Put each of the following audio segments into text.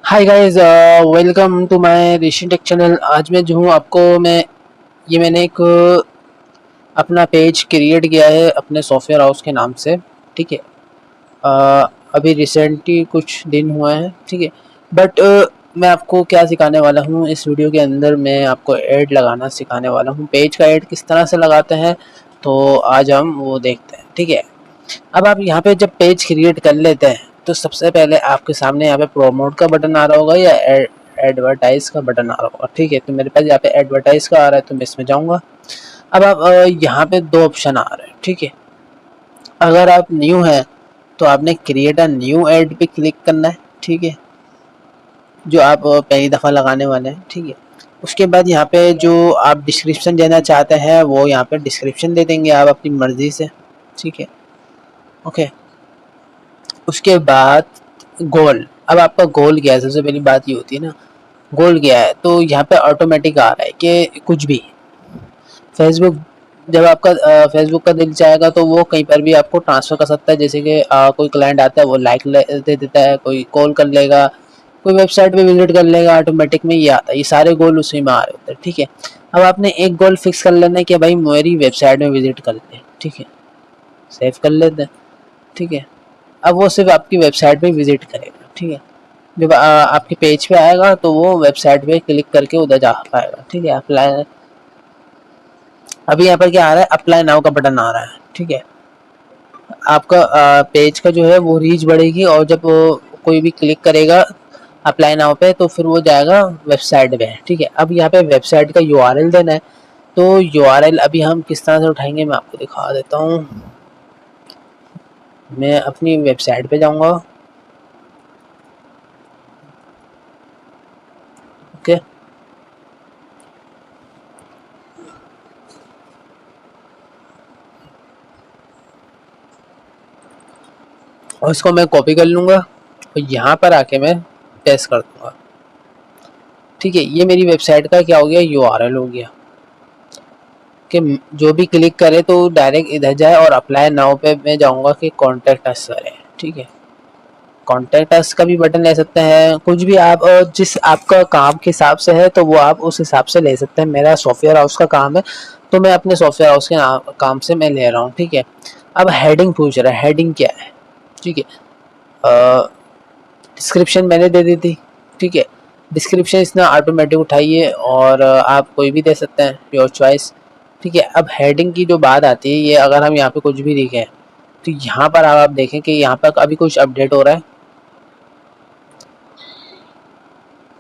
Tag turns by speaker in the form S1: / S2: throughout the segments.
S1: Hi guys, welcome to my Rishi tech channel. आज मैं जो हूँ आपको मैंने एक अपना पेज क्रिएट किया है अपने सॉफ्टवेयर हाउस के नाम से। ठीक है। अभी रिसेंटली कुछ दिन हुए हैं। ठीक है। बट मैं आपको क्या सिखाने वाला हूँ इस वीडियो के अंदर, मैं आपको ऐड लगाना सिखाने वाला हूँ। पेज का ऐड किस तरह से लगाते हैं तो आज हम वो देखते हैं। ठीक है। अब आप यहाँ पे जब पेज क्रिएट कर लेते हैं तो सबसे पहले आपके सामने यहाँ पे प्रोमोट का बटन आ रहा होगा या एडवर्टाइज का बटन आ रहा होगा। ठीक है। तो मेरे पास यहाँ पे एडवर्टाइज का आ रहा है तो मैं इसमें जाऊँगा। अब आप यहाँ पे दो ऑप्शन आ रहे हैं। ठीक है। अगर आप न्यू हैं तो आपने क्रिएट अ न्यू एड पे क्लिक करना है। ठीक है। जो आप पहली दफ़ा लगाने वाले हैं। ठीक है। उसके बाद यहाँ पे जो आप डिस्क्रिप्शन देना चाहते हैं वो यहाँ पे डिस्क्रिप्शन दे देंगे आप अपनी मर्ज़ी से। ठीक है। ओके। उसके बाद गोल। अब आपका गोल क्या है, सबसे पहली बात ये होती है ना, गोल क्या है। तो यहाँ पे ऑटोमेटिक आ रहा है कि कुछ भी फेसबुक, जब आपका फेसबुक का दिल चाहेगा तो वो कहीं पर भी आपको ट्रांसफ़र कर सकता है। जैसे कि कोई क्लाइंट आता है वो लाइक दे देता है, कोई कॉल कर लेगा, कोई वेबसाइट पे विजिट कर लेगा, ऑटोमेटिक में ये आता है। ये सारे गोल उसी में आ रहे होते हैं। ठीक है। अब आपने एक गोल फिक्स कर लेना है कि भाई मेरी वेबसाइट में विजिट कर ले। ठीक है। सेव कर लेते हैं। ठीक है। अब वो सिर्फ आपकी वेबसाइट पे विजिट करेगा। ठीक है। जब आपके पेज पे आएगा तो वो वेबसाइट पे क्लिक करके उधर जा पाएगा। ठीक है। अप्लाई, अभी यहाँ पर क्या आ रहा है, अप्लाई नाउ का बटन आ रहा है। ठीक है। आपका पेज का जो है वो रीच बढ़ेगी और जब वो कोई भी क्लिक करेगा अप्लाई नाउ पे तो फिर वो जाएगा वेबसाइट पे। ठीक है। अब यहाँ पे वेबसाइट का यूआरएल देना है। तो यूआरएल अभी हम किस तरह से उठाएंगे मैं आपको दिखा देता हूँ। मैं अपनी वेबसाइट पे जाऊँगा। ओके। और इसको मैं कॉपी कर लूँगा और यहाँ पर आके मैं पेस्ट कर दूँगा। ठीक है। ये मेरी वेबसाइट का क्या हो गया, यूआरएल हो गया कि जो भी क्लिक करे तो डायरेक्ट इधर जाए और अप्लाई नाउ पे मैं जाऊँगा कि कॉन्टैक्ट अस करें। ठीक है। कॉन्टैक्ट अस का भी बटन ले सकते हैं, कुछ भी आप जिस आपका काम के हिसाब से है तो वो आप उस हिसाब से ले सकते हैं। मेरा सॉफ्टवेयर हाउस का काम है तो मैं अपने सॉफ्टवेयर हाउस के काम से मैं ले रहा हूँ। ठीक है। अब हेडिंग पूछ रहा है, हेडिंग क्या है। ठीक है। डिस्क्रिप्शन मैंने दे दी थी। ठीक है। डिस्क्रिप्शन इसने ऑटोमेटिक उठाई है और आप कोई भी दे सकते हैं, योर चॉइस। ठीक है। अब हेडिंग की जो बात आती है, ये अगर हम यहाँ पे कुछ भी लिखें तो यहाँ पर आप देखें कि यहाँ पर अभी कुछ अपडेट हो रहा है।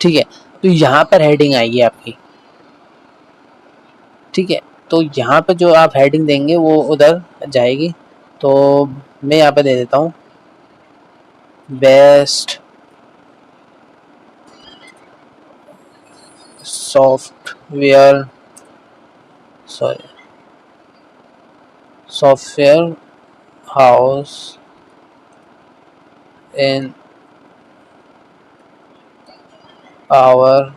S1: ठीक है। तो यहाँ पर हेडिंग आएगी आपकी। ठीक है। तो यहाँ पे जो आप हेडिंग देंगे वो उधर जाएगी। तो मैं यहाँ पे दे देता हूँ best software, sorry, software house in our.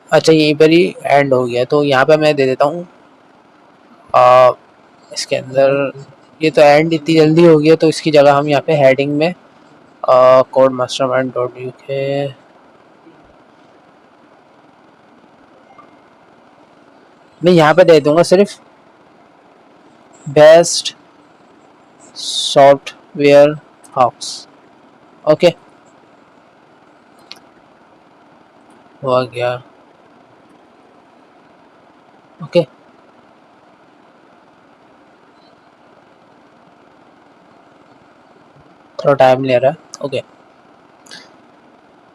S1: अच्छा, यहीं पर ही एंड हो गया तो यहाँ पे मैं दे देता हूँ इसके अंदर। ये तो एंड इतनी जल्दी हो गया तो इसकी जगह हम यहाँ पे हेडिंग में कोड मास्टरमाइंड डॉट यू के मैं यहाँ पे दे दूंगा सिर्फ बेस्ट सॉफ्टवेयर हाउस। ओके, हो गया। ओके। थोड़ा टाइम ले रहा है। ओके।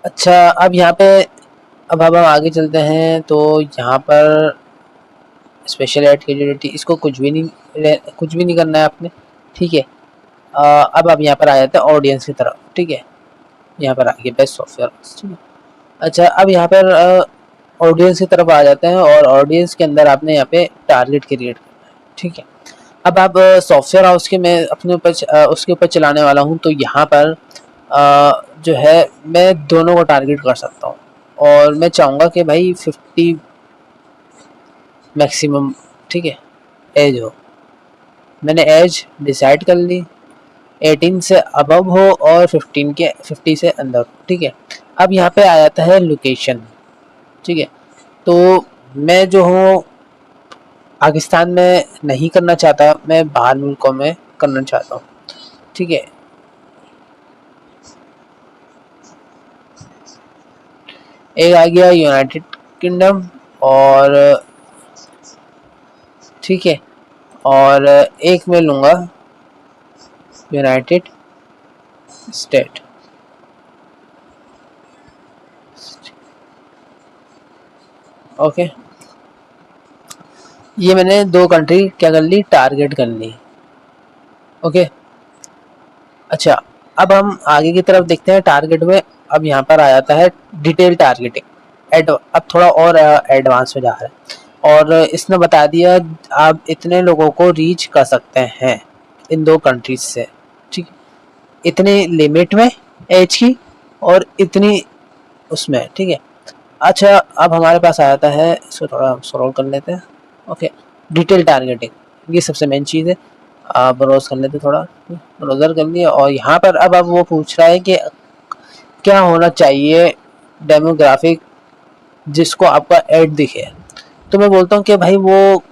S1: अच्छा, अब यहाँ पे अब हम आगे चलते हैं तो यहाँ पर स्पेशल ऐड क्रेडिबिलिटी, इसको कुछ भी नहीं करना है आपने। ठीक है। अब आप यहाँ पर आ जाते हैं ऑडियंस की तरफ। ठीक है। यहाँ पर आ गया बेस्ट सॉफ्टवेयर। ठीक है। अच्छा, अब यहाँ पर ऑडियंस की तरफ आ जाते हैं और ऑडियंस के अंदर आपने यहाँ पे टारगेट क्रिएट करना है। ठीक है। अब आप सॉफ्टवेयर हाउस के मैं अपने ऊपर उसके ऊपर चलाने वाला हूँ तो यहाँ पर जो है मैं दोनों को टारगेट कर सकता हूँ और मैं चाहूँगा कि भाई 50 मैक्सिमम, ठीक है, एज हो। मैंने एज डिसाइड कर ली, 18 से अबव हो और 50 से अंदर, ठीक है। अब यहाँ पे आ जाता है लोकेशन, ठीक है। तो मैं जो हूँ पाकिस्तान में नहीं करना चाहता, मैं बाहर मुल्कों में करना चाहता हूँ, ठीक है। एक आ गया यूनाइटेड किंगडम, और ठीक है, और एक मैं लूँगा यूनाइटेड स्टेट। ओके, ये मैंने 2 कंट्री क्या कर ली, टारगेट कर ली। ओके, अच्छा, अब हम आगे की तरफ देखते हैं टारगेट में। अब यहाँ पर आ जाता है डिटेल टारगेटिंग, अब थोड़ा और एडवांस में जा रहा है, और इसने बता दिया आप इतने लोगों को रीच कर सकते हैं इन 2 कंट्रीज से, ठीक, इतनी लिमिट में एज की और इतनी उसमें, ठीक है। अच्छा, अब हमारे पास आ जाता है, इसको थोड़ा स्क्रॉल कर लेते हैं। ओके, डिटेल टारगेटिंग, ये सबसे मेन चीज़ है। ब्राउज कर लेते, थोड़ा ब्राउज़र कर लिया, और यहाँ पर अब वो पूछ रहा है कि क्या होना चाहिए डेमोग्राफिक जिसको आपका ऐड दिखे। तो मैं बोलता हूँ कि भाई वो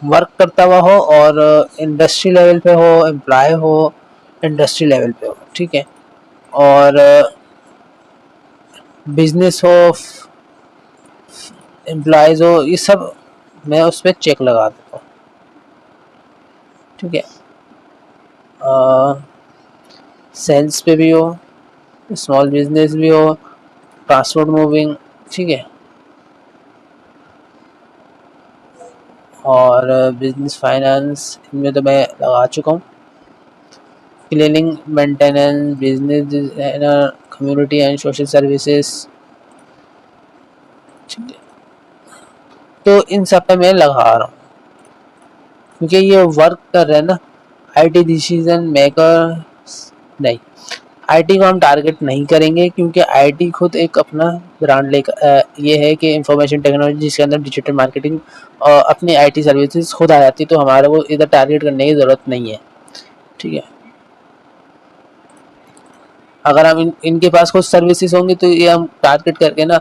S1: वर्क करता हुआ हो और इंडस्ट्री लेवल पे हो, एम्प्लॉय हो इंडस्ट्री लेवल पे हो, ठीक है, और बिजनेस हो, एम्प्लॉयज़ हो, ये सब मैं उस पर चेक लगा देता हूँ, ठीक है। सेल्स पे भी हो, स्मॉल बिजनेस भी हो, ट्रांसपोर्ट मूविंग, ठीक है, और बिजनेस फाइनेंस, इनमें तो मैं लगा चुका हूँ। Cleaning, maintenance, business designer, community and social services, ठीक है। तो इन सब पे मैं लगा रहा हूँ क्योंकि ये वर्क कर रहे हैं ना। आईटी डिसीजन मेकर नहीं, आईटी को हम टारगेट नहीं करेंगे क्योंकि आईटी खुद एक अपना ब्रांड लेकर ये है कि इंफॉर्मेशन टेक्नोलॉजी जिसके अंदर डिजिटल मार्केटिंग और अपनी आईटी सर्विसेज खुद आ जाती है, तो हमारे को इधर टारगेट करने की ज़रूरत नहीं है, ठीक है। अगर हम इनके पास कुछ सर्विसेज होंगी तो ये हम टारगेट करके ना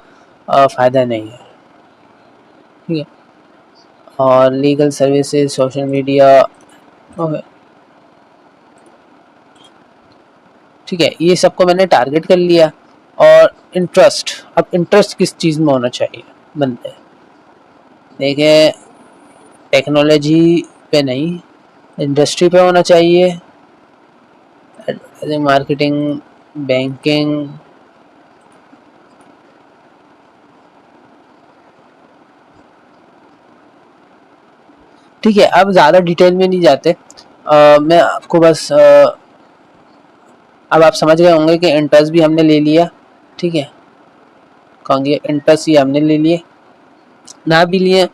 S1: फ़ायदा नहीं है, ठीक है। और legal services, social media, okay, ठीक है, ये सबको मैंने टारगेट कर लिया। और इंटरेस्ट, अब इंटरेस्ट किस चीज़ में होना चाहिए बंदे, देखें, टेक्नोलॉजी पे नहीं, इंडस्ट्री पे होना चाहिए, मार्केटिंग, बैंकिंग, ठीक है। अब ज़्यादा डिटेल में नहीं जाते, मैं आपको बस अब आप समझ गए होंगे कि इंटरेस्ट भी हमने ले लिया, ठीक है, कहोंगे इंटरेस्ट ही हमने ले लिए, ना भी लिए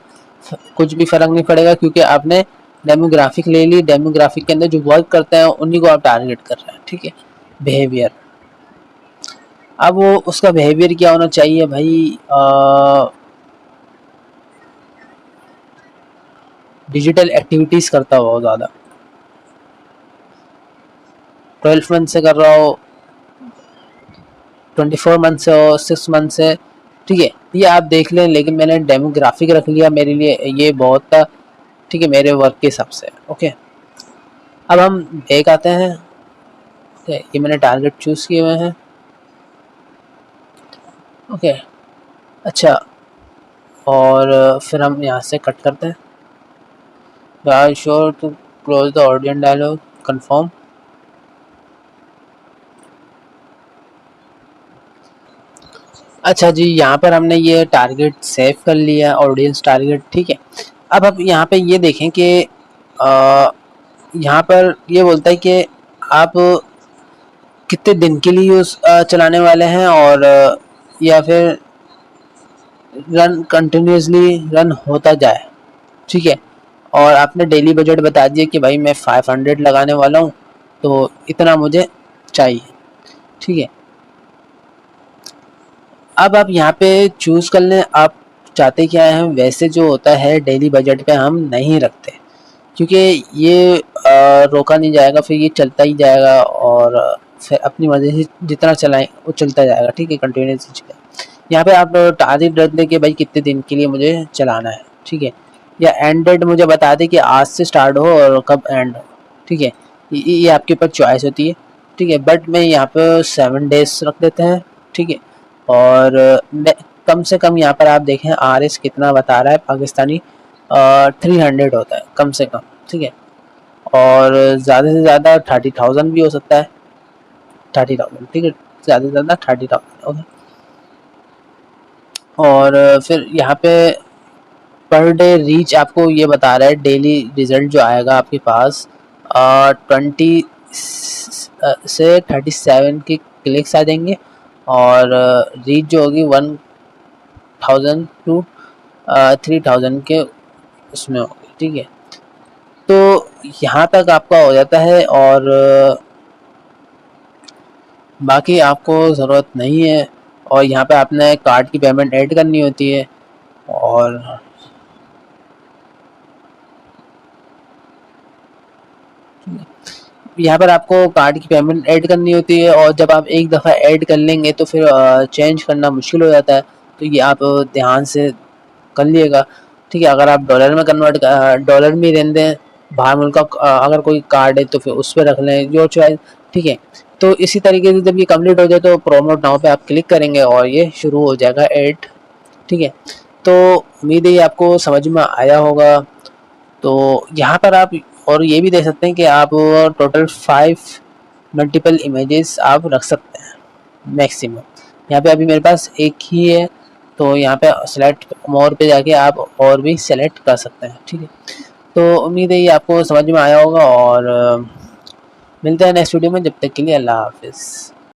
S1: कुछ भी फ़र्क नहीं पड़ेगा क्योंकि आपने डेमोग्राफिक ले ली। डेमोग्राफिक के अंदर जो वर्क करते हैं उन्हीं को आप टारगेट कर रहे हैं, ठीक है। बिहेवियर, अब वो उसका बिहेवियर क्या होना चाहिए भाई, डिजिटल एक्टिविटीज़ करता हो ज़्यादा, 12 मंथ से कर रहा हो, 24 मंथ से हो, 6 मंथ से, ठीक है, ये आप देख लें। लेकिन मैंने डेमोग्राफिक रख लिया, मेरे लिए ये बहुत था, ठीक है, मेरे वर्क के हिसाब से। ओके, अब हम बैक आते हैं, ओके, ये मैंने टारगेट चूज़ किए हुए हैं, ओके, अच्छा, और फिर हम यहाँ से कट करते हैं, are sure to close the audience dialogue, confirm. अच्छा जी, यहाँ पर हमने ये टारगेट सेव कर लिया, ऑडियंस टारगेट, ठीक है। अब आप यहाँ पे ये देखें कि यहाँ पर ये बोलता है कि आप कितने दिन के लिए यूज़ चलाने वाले हैं, और या फिर रन कंटिन्यूसली रन होता जाए, ठीक है। और आपने डेली बजट बता दिया कि भाई मैं 500 लगाने वाला हूँ, तो इतना मुझे चाहिए, ठीक है। अब आप यहाँ पे चूज़ कर लें आप चाहते क्या हैं। वैसे जो होता है डेली बजट पे हम नहीं रखते, क्योंकि ये रोका नहीं जाएगा, फिर ये चलता ही जाएगा और फिर अपनी मर्जी से जितना चलाएं वो चलता जाएगा। ठीक है, कंटिन्यूसली चलेगा। यहाँ पे आप टारगेट रख दें कि भाई कितने दिन के लिए मुझे चलाना है। ठीक है, या एंड डेट मुझे बता दें कि आज से स्टार्ट हो और कब एंड हो। ठीक है, ये आपके ऊपर चॉइस होती है। ठीक है, बट मैं यहाँ पे 7 डेज रख देते हैं। ठीक है, और कम से कम यहाँ पर आप देखें RS कितना बता रहा है पाकिस्तानी, 300 होता है कम से कम। ठीक है, और ज़्यादा से ज़्यादा 30,000 भी हो सकता है। 30,000, ठीक है, ज़्यादा से ज़्यादा 30,000। ओके, और फिर यहाँ पे पर डे रीच आपको ये बता रहा है डेली रिजल्ट जो आएगा आपके पास 20 से 37 के क्लिक्स आ जाएंगे, और रीच जो होगी 1,000 टू 3,000 के उसमें होगी। ठीक है, तो यहाँ तक आपका हो जाता है, और बाकी आपको ज़रूरत नहीं है। और यहाँ पे आपने कार्ड की पेमेंट ऐड करनी होती है, और यहाँ पर आपको कार्ड की पेमेंट ऐड करनी होती है, और जब आप एक दफ़ा ऐड कर लेंगे तो फिर चेंज करना मुश्किल हो जाता है। तो ये आप ध्यान से कर लिएगा। ठीक है, अगर आप डॉलर में कन्वर्ट डॉलर में रहने दें, बाहर मुल्क का अगर कोई कार्ड है तो फिर उस पर रख लें, जो चॉइस। ठीक है, तो इसी तरीके से जब ये कंप्लीट हो जाए तो प्रोमोट नाउ पे आप क्लिक करेंगे और ये शुरू हो जाएगा ऐड। ठीक है, तो उम्मीद है ये आपको समझ में आया होगा। तो यहाँ पर आप और ये भी देख सकते हैं कि आप टोटल 5 मल्टीपल इमेजेस आप रख सकते हैं मैक्सिमम। यहाँ पे अभी मेरे पास एक ही है, तो यहाँ पे सेलेक्ट मोर पे जाके आप और भी सेलेक्ट कर सकते हैं। ठीक है, तो उम्मीद है ये आपको समझ में आया होगा, और मिलते हैं नेक्स्ट वीडियो में। जब तक के लिए अल्लाह हाफिज़।